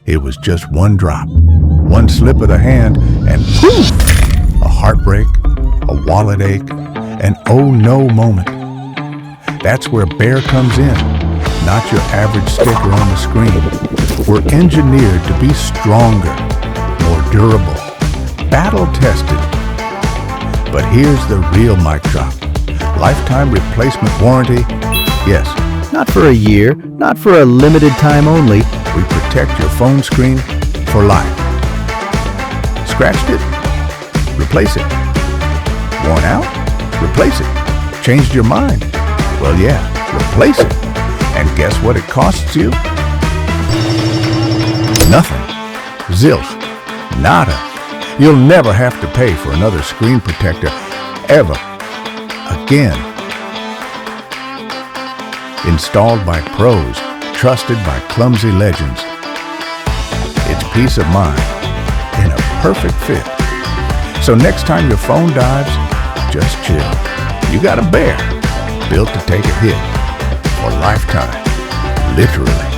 It was just one drop, one slip of the hand, and poof! A heartbreak, a wallet ache, an oh no moment. That's where Bear comes in, not your average sticker on the screen. We're engineered to be stronger, more durable, battle-tested. But here's the real mic drop. Lifetime replacement warranty? Yes. Not for a year, not for a limited time only. We protect your phone screen for life. Scratched it? Replace it. Worn out? Replace it. Changed your mind? Well, yeah, replace it. And guess what it costs you? Nothing. Zilch. Nada. You'll never have to pay for another screen protector, ever. Again. Installed by pros, trusted by clumsy legends. It's peace of mind in a perfect fit. So next time your phone dives, just chill. You got a Bear, built to take a hit for lifetime, literally.